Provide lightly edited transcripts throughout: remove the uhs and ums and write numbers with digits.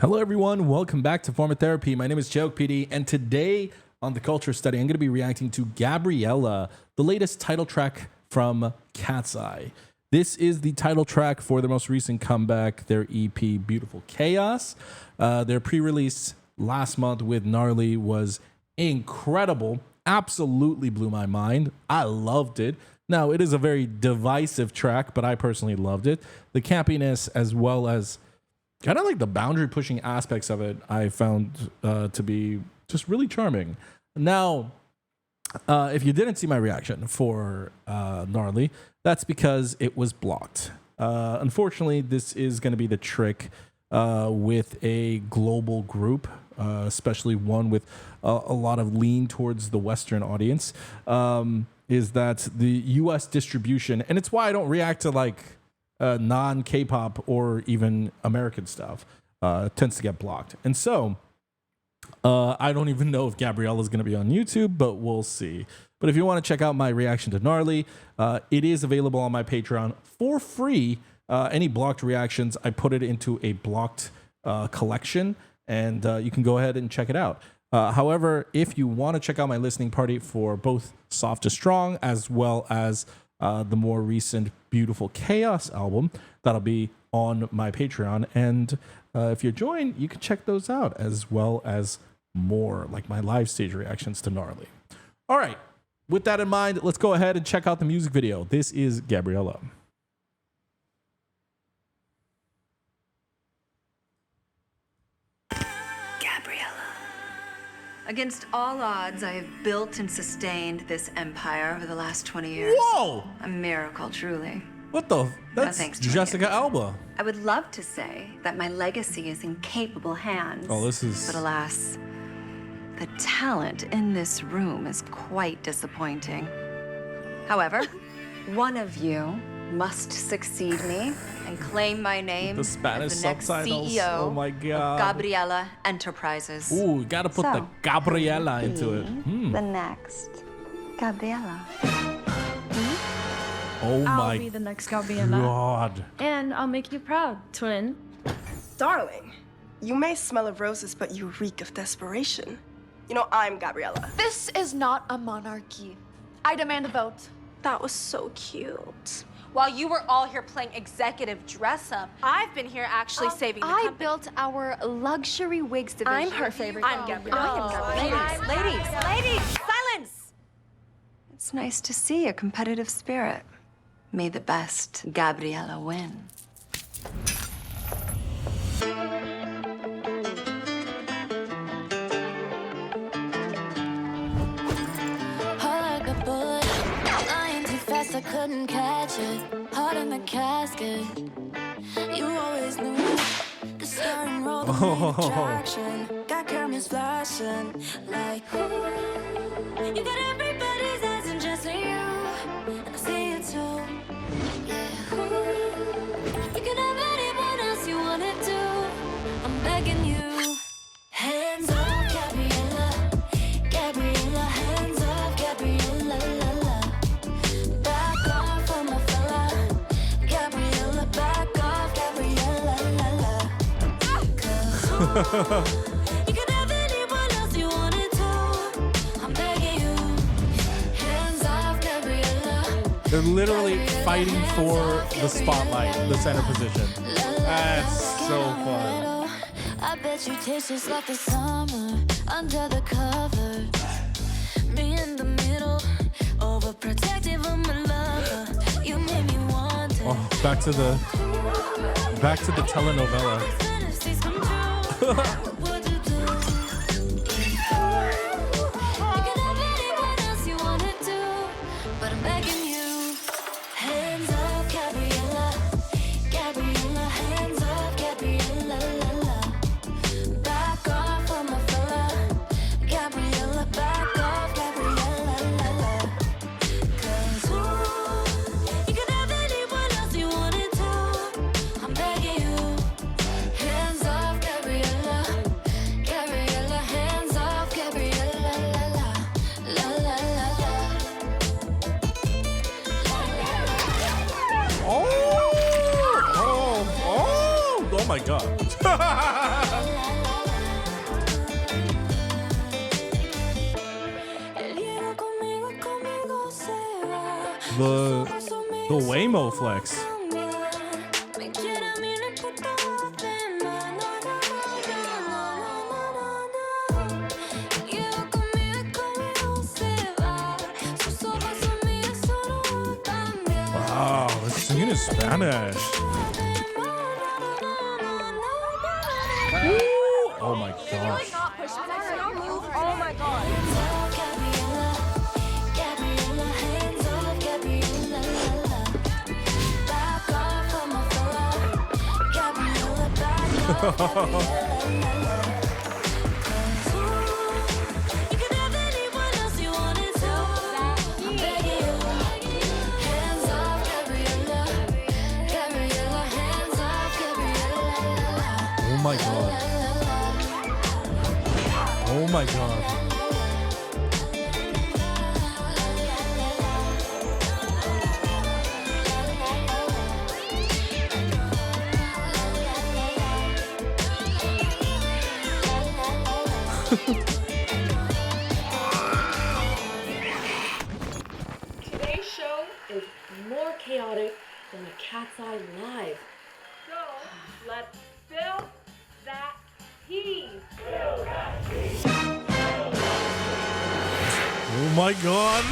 Hello, everyone. Welcome back to Form of Therapy. My name is Joke PD, and today on the Culture Study, I'm going to be reacting to Gabriela, the latest title track from KATSEYE. This is the title track for their most recent comeback, their EP, Beautiful Chaos. Their pre-release last month with Gnarly was incredible. Absolutely blew my mind. I loved it. Now, it is a very divisive track, but I personally loved it. The campiness as well as kind of like the boundary pushing aspects of it, I found to be just really charming. Now, if you didn't see my reaction for Gnarly, that's because it was blocked. Unfortunately, this is going to be the trick with a global group, especially one with a lot of lean towards the Western audience, is that the US distribution, and it's why I don't react to like non-K-pop or even American stuff, tends to get blocked. And so I don't even know if Gabriela is going to be on YouTube, but we'll see. But if you want to check out my reaction to Gnarly, it is available on my Patreon for free. Any blocked reactions, I put it into a blocked collection, and you can go ahead and check it out. However, if you want to check out my listening party for both Soft to Strong as well as the more recent Beautiful Chaos album, that'll be on my Patreon. And if you join, you can check those out as well as more, like my live stage reactions to Gnarly. All right, with that in mind, let's go ahead and check out the music video. This is Gabriela. Against all odds, I have built and sustained this empire over the last 20 years. Whoa! A miracle, truly. What the? That's thanks to Jessica you. Alba. I would love to say that my legacy is in capable hands. Oh, this is... But alas, the talent in this room is quite disappointing. However, one of you must succeed me and claim my name The Spanish as the next subtitles. CEO Oh my God. of Gabriela Enterprises. Ooh, you gotta put the Gabriela into it. The next Gabriela. Oh I'll my be the next Gabriela. God. And I'll make you proud, twin. Darling, you may smell of roses, but you reek of desperation. You know, I'm Gabriela. This is not a monarchy. I demand a vote. That was so cute. While you were all here playing executive dress-up, I've been here actually saving the I company. built our luxury wigs division. I'm her favorite. I'm Gabriela. Ladies, silence! It's nice to see a competitive spirit. May the best Gabriela win. Like a bullet, flying too fast, I couldn't catch it. Heart in the casket. You always knew the starting roll, the attraction. Got cameras flashing like ooh. You got everybody's eyes and just you, and I see it too. Yeah, ooh. You can have anyone else you wanna do. I'm begging you, hands up, Gabriela. Gabriela, hands up, Gabriela, la la. Back off from my fella. Gabriela, back off, Gabriela, la la. 'Cause you can have anyone else you wanted to. I'm begging you, hands off, Gabriela. They're literally fighting for the spotlight, the center position. That's so fun. I bet you taste just like the summer under the covers. Me in the middle, overprotective of my lover. You made me wonder. Oh, back to the telenovela. Fantasies come true. What would you do? You can have anyone else you wanna do, but I'm begging you. Hands up, Gabriela. Gabriela, hands up, Gabriela, la la. Back off from my fella. Gabriela, back off, Gabriela, la la. 'Cause ooh, you can have anyone else you wanted to. I'm begging you. Hands off, Gabriela. the Waymo flex. Wow, it's singing in Spanish. Ooh, oh my gosh. Oh my god. Gabriela, hands off, Gabriela, back off from my fella. Gabriela, back off, Gabriela. You can have anyone else you wanted to. I'm begging you. Hands off, Gabriela. Gabriela, hands off, Gabriela. Oh my god. Oh my god. Today's show is more chaotic than a Cat's Eye Live. So let's fill that heat. Oh my god.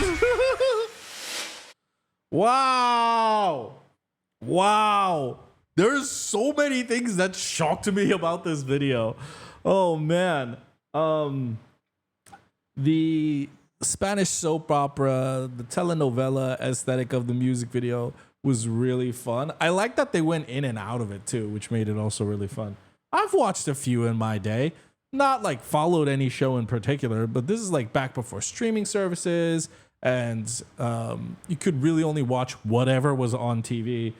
Wow. Wow. There's so many things that shocked me about this video. Oh man. The Spanish soap opera, the telenovela aesthetic of the music video was really fun. I like that they went in and out of it too, which made it also really fun. I've watched a few in my day, not like followed any show in particular, but this is like back before streaming services, and you could really only watch whatever was on TV.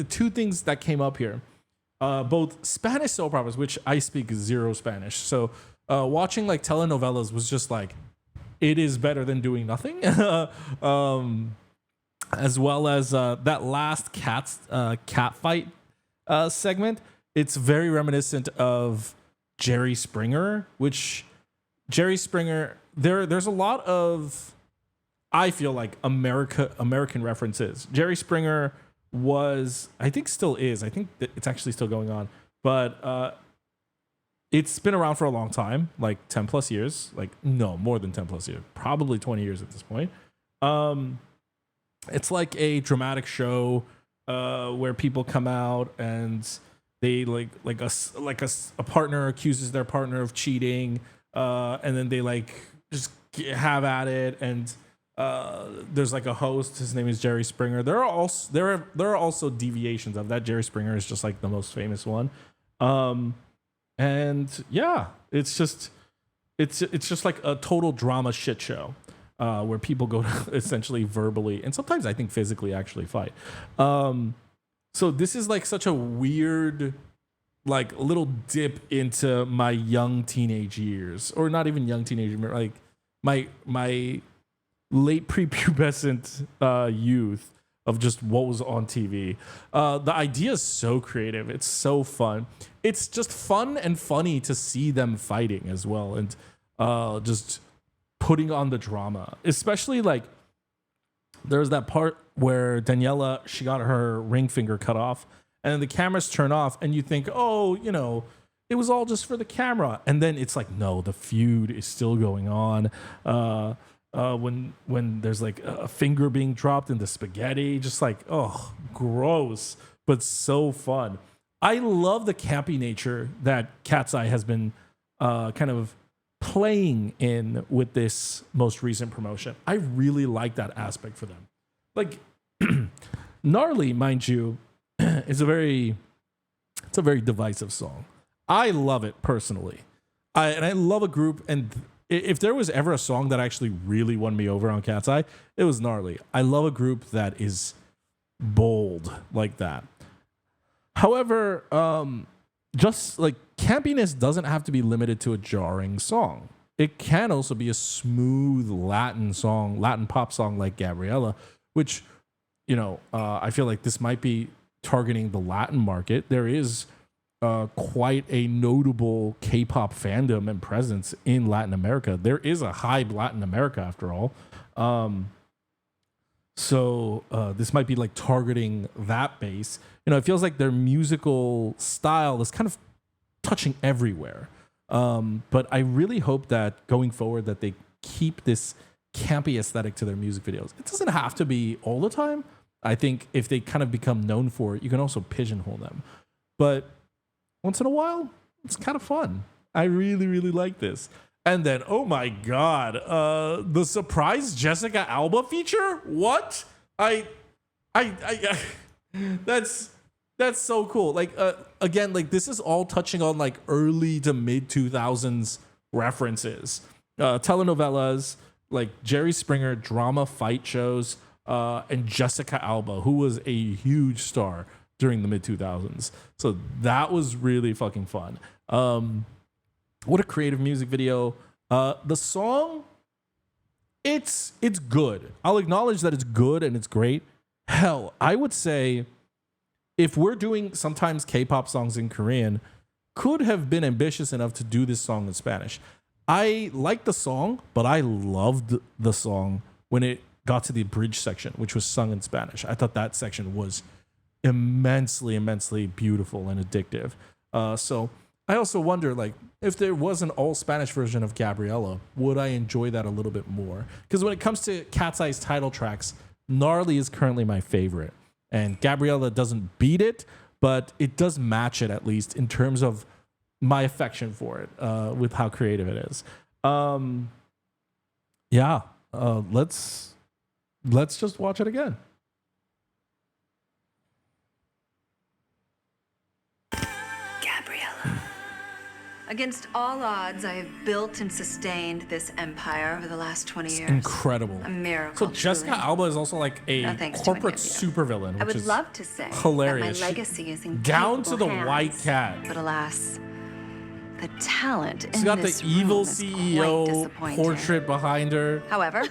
Two things that came up here. Both Spanish soap operas, which I speak zero Spanish, so watching like telenovelas was just like, it is better than doing nothing. As well as that last cat fight segment. It's very reminiscent of Jerry Springer, which Jerry Springer, there's a lot of, I feel like, American references. Jerry Springer was, I think still is, I think that it's actually still going on, but it's been around for a long time, like 10 plus years, like no, more than 10 plus years, probably 20 years at this point. It's like a dramatic show where people come out and they like a partner accuses their partner of cheating, and then they like just have at it, and there's like a host. His name is Jerry Springer. There are also deviations of that. Jerry Springer is just like the most famous one, and yeah, it's just like a total drama shit show. Where people go to essentially verbally and sometimes I think physically actually fight. So this is like such a weird, like little dip into my young teenage years, or not even young teenage, like my late prepubescent youth of just what was on TV. The idea is so creative. It's so fun. It's just fun and funny to see them fighting as well, and just putting on the drama, especially like there's that part where Daniela, she got her ring finger cut off, and then the cameras turn off, and you think, oh, you know, it was all just for the camera, and then it's like, no, the feud is still going on. When there's like a finger being dropped in the spaghetti, just like, oh, gross, but so fun. I love the campy nature that Cat's Eye has been kind of playing in with this most recent promotion. I really like that aspect for them. Like Gnarly, mind you, is a very divisive song. I love it personally. I love a group, and if there was ever a song that actually really won me over on Cat's Eye, it was Gnarly. I love a group that is bold like that. However, just like campiness doesn't have to be limited to a jarring song. It can also be a smooth Latin song, Latin pop song like Gabriela, which, you know, I feel like this might be targeting the Latin market. There is quite a notable K-pop fandom and presence in Latin America. There is a high Latin America after all. So this might be like targeting that base. You know, it feels like their musical style is kind of touching everywhere. But I really hope that going forward that they keep this campy aesthetic to their music videos. It doesn't have to be all the time. I think if they kind of become known for it, you can also pigeonhole them. But once in a while, it's kind of fun. I really, really like this. And then, oh my God, the surprise Jessica Alba feature? What? That's so cool. Like, again, like this is all touching on like early to mid 2000s references, telenovelas, like Jerry Springer, drama fight shows, and Jessica Alba, who was a huge star during the mid 2000s. So that was really fucking fun. What a creative music video. The song, it's good. I'll acknowledge that it's good and it's great. Hell, I would say if we're doing sometimes K-pop songs in Korean, could have been ambitious enough to do this song in Spanish. I liked the song, but I loved the song when it got to the bridge section, which was sung in Spanish. I thought that section was immensely, immensely beautiful and addictive. So I also wonder, like, if there was an all Spanish version of Gabriela, would I enjoy that a little bit more? Because when it comes to KATSEYE's title tracks, Gnarly is currently my favorite. And Gabriela doesn't beat it, but it does match it, at least in terms of my affection for it, with how creative it is. Let's just watch it again. Against all odds, I have built and sustained this empire over the last 20 years. Incredible. A miracle. So Jessica truly. Alba is also like a No thanks to corporate any of supervillain, I which would is love to say hilarious. that my legacy is in down to capable the hands, white cat. But alas, the talent She's in got the this evil room is quite CEO disappointing. portrait behind her. However,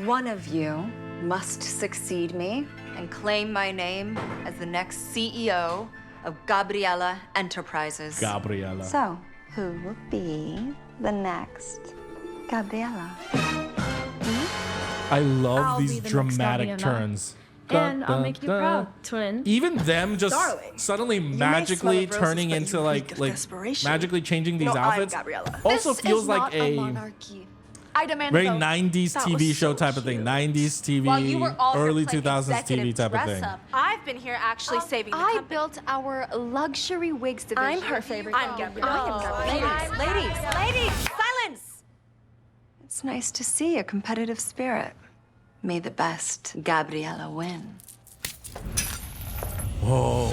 one of you must succeed me and claim my name as the next CEO of Gabriela Enterprises. Gabriela. So, who will be the next Gabriela? I love I'll be these the next dramatic Gabriela. turns. And Dun, I'll make you dun, proud, dun. twin. Even them just Darling, suddenly may magically smell of roses, turning but into you like reek of like desperation. magically changing these You know, I'm outfits. Gabriela. Also This feels is like not a monarchy. I demand very a vote. 90s That TV was show so type of thing. cute. 90s TV, While you were all early here playing 2000s TV executive type of thing. dress-up, I've been here actually saving the I company. built our luxury wigs division. I'm her favorite. I'm Gabriela. Ladies, silence! It's nice to see a competitive spirit. May the best Gabriela win. Whoa.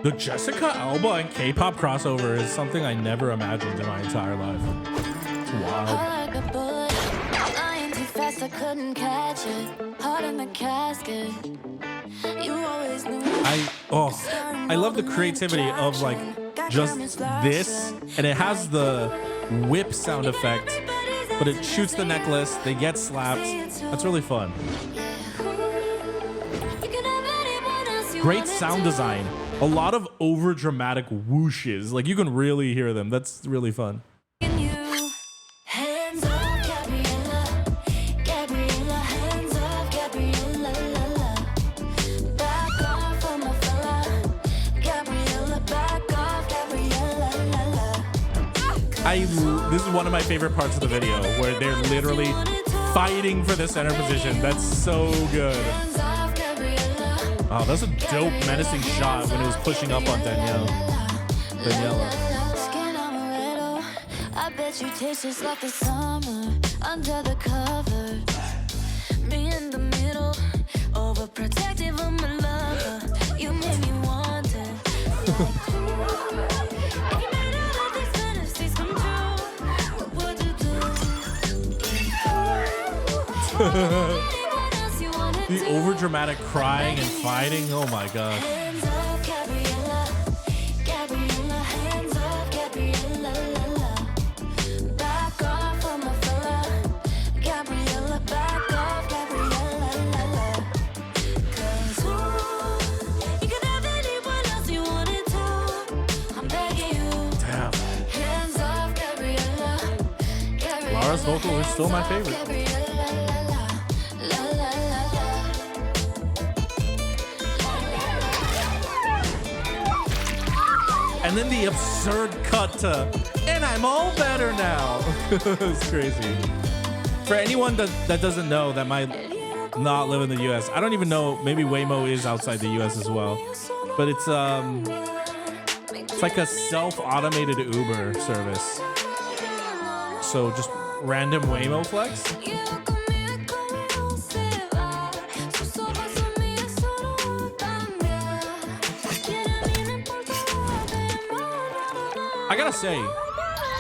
The Jessica Alba and K-pop crossover is something I never imagined in my entire life. It's wild. Like a bullet, flying too fast, I couldn't catch it. Heart in the casket. You always knew. I love the creativity of like just this, and it has the whip sound effect, but it shoots the necklace, they get slapped. That's really fun. Great sound design. A lot of over dramatic whooshes. Like you can really hear them. That's really fun. Hands off, Gabriela. Gabriela, hands off, Gabriela. Back off from my fella. Gabriela, back off, Gabriela. This is one of my favorite parts of the video where they're literally fighting for the center position. That's so good. Hands off, Gabriela. Oh, that's a dope menacing shot when it was pushing up on Daniela. Skin amaretto. I bet you taste just like the summer under the covers. Me in the middle, overprotective of my lover. You made me want it. If you made all of these fantasies come true, what would you do? The over dramatic crying and fighting. Oh my god. Hands off, Gabriela. Gabriela, hands off, Gabriela. Back off from my fella. Gabriela, back off, Gabriela. 'Cause you could have anyone else you wanted to. I'm begging you. Damn. Hands off, Gabriela. Gabriela, Lara's vocal is still my favorite. Gabriela, la, la, la, la. And then the absurd cut to, and I'm all better now. It's crazy. For anyone that doesn't know, that might not live in the US, I don't even know, maybe Waymo is outside the US as well. But it's like a self-automated Uber service. So just random Waymo flex. I gotta say,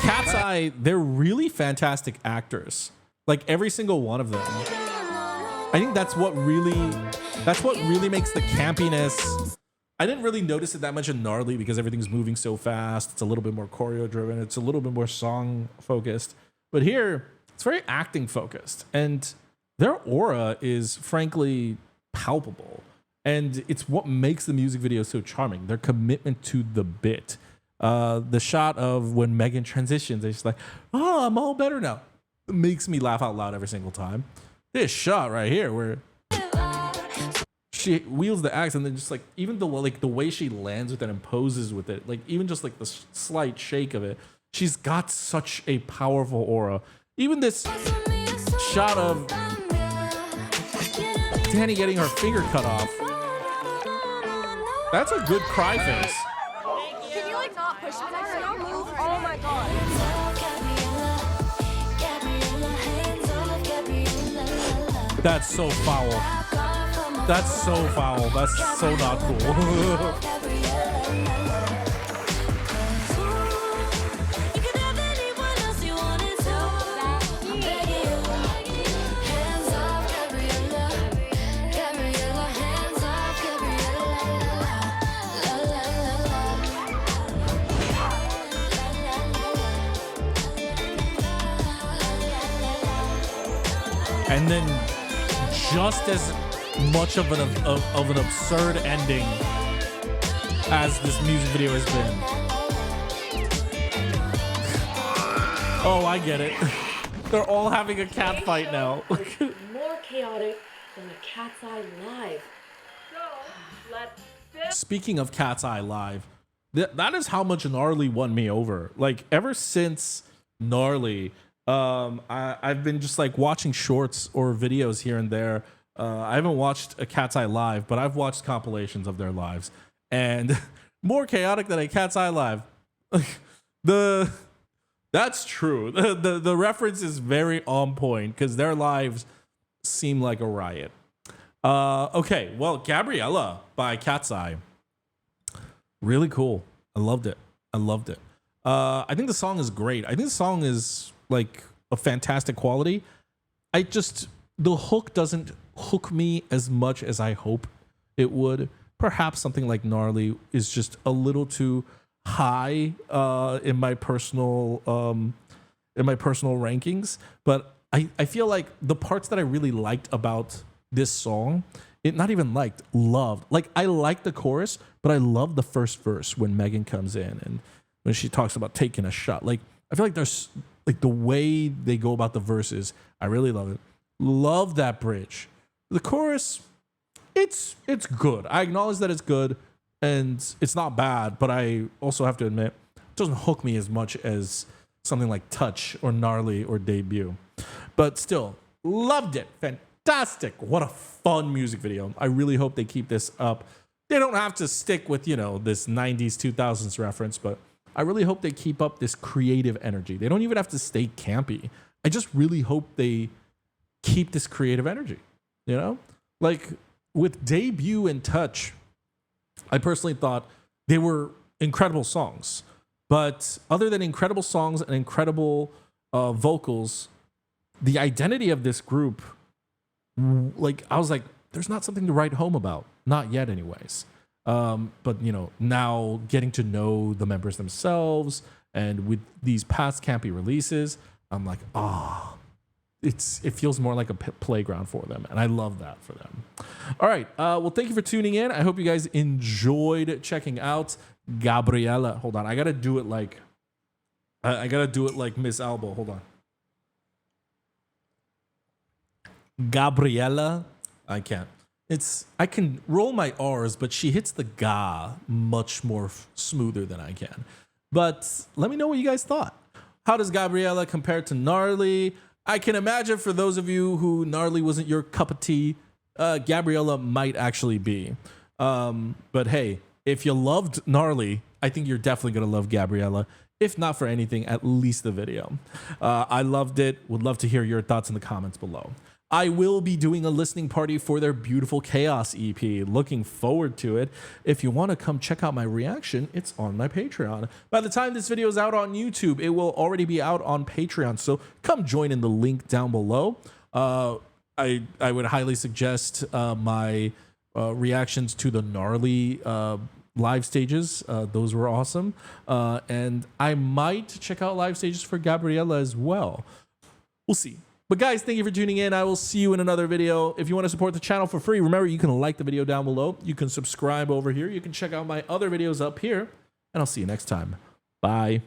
KATSEYE, they're really fantastic actors. Like every single one of them. I think that's what really makes the campiness. I didn't really notice it that much in Gnarly because everything's moving so fast. It's a little bit more choreo driven. It's a little bit more song focused. But here, it's very acting focused. And their aura is frankly palpable. And it's what makes the music video so charming. Their commitment to the bit. The shot of when Megan transitions, it's like, oh, I'm all better now. It makes me laugh out loud every single time. This shot right here where she wheels the axe and then just like even the way she lands with it and poses with it, like even just like the slight shake of it, she's got such a powerful aura. Even this shot of Danny getting her finger cut off, that's a good cry face. Can you like not push me? Oh my god. That's so foul. That's so foul. That's so not cool. And then just as much of an absurd ending as this music video has been. Oh, I get it. They're all having a cat fight now. More chaotic than the KATSEYE Live. So, let's Speaking of KATSEYE Live, that is how much Gnarly won me over. Like ever since Gnarly, I've been just like watching shorts or videos here and there. I haven't watched a KATSEYE Live, but I've watched compilations of their lives, and more chaotic than a KATSEYE Live. That's true. The reference is very on point because their lives seem like a riot. Okay, well, Gabriela by KATSEYE, really cool. I loved it. I think the song is great. I think the song is like a fantastic quality. The hook doesn't hook me as much as I hope it would. Perhaps something like Gnarly is just a little too high in my personal rankings. But I feel like the parts that I really liked about this song, loved. Like I like the chorus, but I love the first verse when Megan comes in and when she talks about taking a shot. Like I feel like there's like the way they go about the verses, I really love it. Love that bridge. The chorus, it's good. I acknowledge that it's good and it's not bad, but I also have to admit it doesn't hook me as much as something like Touch or Gnarly or Debut. But still, loved it. Fantastic. What a fun music video. I really hope they keep this up. They don't have to stick with, this 90s, 2000s reference, but I really hope they keep up this creative energy. They don't even have to stay campy. I just really hope they keep this creative energy, Like with Debut and Touch, I personally thought they were incredible songs. But other than incredible songs and incredible vocals, the identity of this group, like I was like, there's not something to write home about. Not yet anyways. But now getting to know the members themselves and with these past campy releases, I'm like, it feels more like a playground for them. And I love that for them. All right. Well, thank you for tuning in. I hope you guys enjoyed checking out Gabriela. Hold on. I got to do it like Miss Albo. Hold on. Gabriela. I can't. I can roll my R's, but she hits the ga much more smoother than I can. But let me know what you guys thought. How does Gabriela compare to Gnarly? I can imagine for those of you who Gnarly wasn't your cup of tea, Gabriela might actually be. But hey, if you loved Gnarly, I think you're definitely going to love Gabriela. If not for anything, at least the video. I loved it. Would love to hear your thoughts in the comments below. I will be doing a listening party for their beautiful Chaos EP. Looking forward to it. If you want to come check out my reaction, it's on my Patreon. By the time this video is out on YouTube, it will already be out on Patreon. So come join in the link down below. I would highly suggest my reactions to the Gnarly live stages. Those were awesome. And I might check out live stages for Gabriela as well. We'll see. But guys, thank you for tuning in. I will see you in another video. If you want to support the channel for free, remember you can like the video down below. You can subscribe over here. You can check out my other videos up here. And I'll see you next time. Bye.